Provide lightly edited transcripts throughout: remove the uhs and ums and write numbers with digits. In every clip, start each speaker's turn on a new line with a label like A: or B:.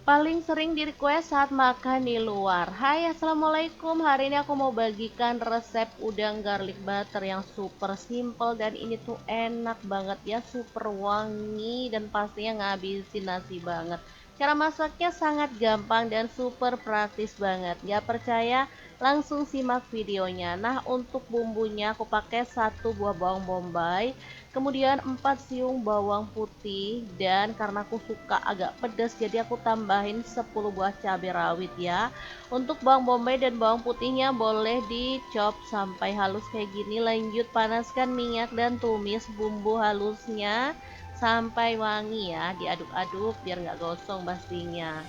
A: Paling sering di request saat makan di luar. Hai, assalamualaikum. Hari ini aku mau bagikan resep udang garlic butter yang super simple dan ini tuh enak banget ya, super wangi dan pastinya ngabisin nasi banget. Cara masaknya sangat gampang dan super praktis banget. Gak percaya? Langsung simak videonya. Nah, untuk bumbunya aku pakai 1 buah bawang bombay, kemudian 4 siung bawang putih, dan karena aku suka agak pedas jadi aku tambahin 10 buah cabai rawit ya. Untuk bawang bombay dan bawang putihnya boleh dicop sampai halus kayak gini. Lanjut panaskan minyak dan tumis bumbu halusnya sampai wangi ya. Diaduk-aduk biar nggak gosong pastinya.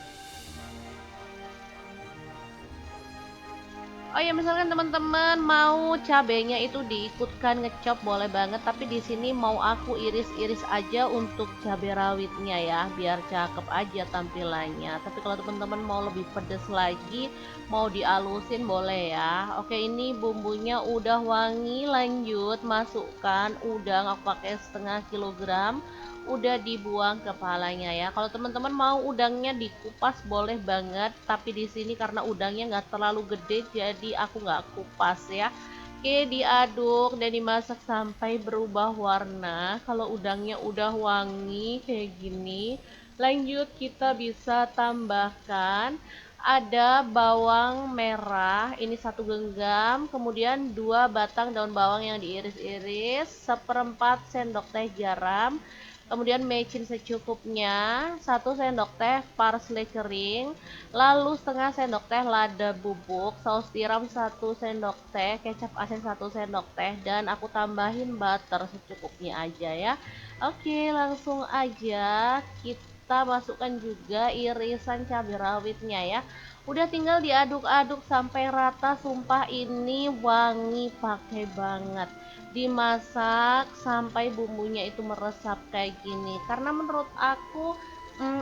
A: Oh ya, misalkan teman-teman mau cabenya itu diikutkan ngecop boleh banget, tapi di sini mau aku iris-iris aja untuk cabai rawitnya ya, biar cakep aja tampilannya. Tapi kalau teman-teman mau lebih pedes lagi, mau dialusin boleh ya. Oke, ini bumbunya udah wangi, lanjut masukkan udang, aku pakai setengah kilogram. Udah dibuang kepalanya ya. Kalau teman-teman mau udangnya dikupas boleh banget, tapi di sini karena udangnya nggak terlalu gede jadi aku nggak kupas ya. Oke, diaduk dan dimasak sampai berubah warna. Kalau udangnya udah wangi kayak gini, lanjut kita bisa tambahkan ada bawang merah, ini 1 genggam, kemudian 2 batang daun bawang yang diiris-iris, 1/4 sendok teh garam, kemudian mecin secukupnya, 1 sendok teh parsley kering, lalu setengah sendok teh lada bubuk, saus tiram 1 sendok teh, kecap asin 1 sendok teh, dan aku tambahin butter secukupnya aja ya. Oke, langsung aja kita masukkan juga irisan cabai rawitnya ya. Udah tinggal diaduk-aduk sampai rata, sumpah ini wangi pakai banget. Dimasak sampai bumbunya itu meresap kayak gini. Karena menurut aku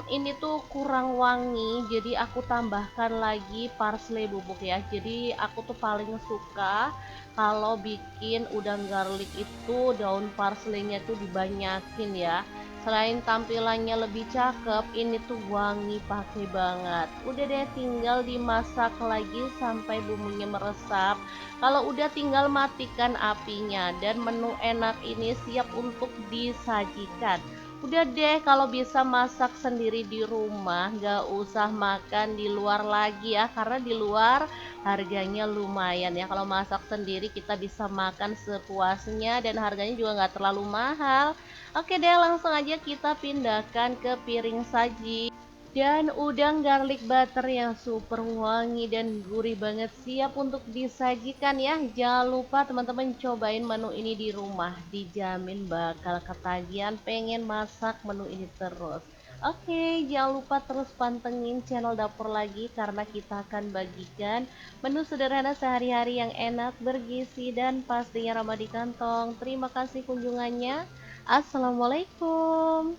A: ini tuh kurang wangi, jadi aku tambahkan lagi parsley bubuk ya. Jadi aku tuh paling suka kalau bikin udang garlic itu daun parsleynya tuh dibanyakin ya. Selain tampilannya lebih cakep, ini tuh wangi pakai banget. Udah deh, tinggal dimasak lagi sampai bumbunya meresap. Kalau udah tinggal matikan apinya dan menu enak ini siap untuk disajikan. Udah deh, kalau bisa masak sendiri di rumah, gak usah makan di luar lagi ya, karena di luar harganya lumayan ya. Kalau masak sendiri kita bisa makan sepuasnya dan harganya juga nggak terlalu mahal. Oke deh, langsung aja kita pindahkan ke piring saji. Dan udang garlic butter yang super wangi dan gurih banget siap untuk disajikan ya. Jangan lupa teman-teman cobain menu ini di rumah. Dijamin bakal ketagihan pengen masak menu ini terus. Oke, jangan lupa terus pantengin channel dapur lagi karena kita akan bagikan menu sederhana sehari-hari yang enak, bergizi, dan pastinya ramah di kantong. Terima kasih kunjungannya. Assalamualaikum.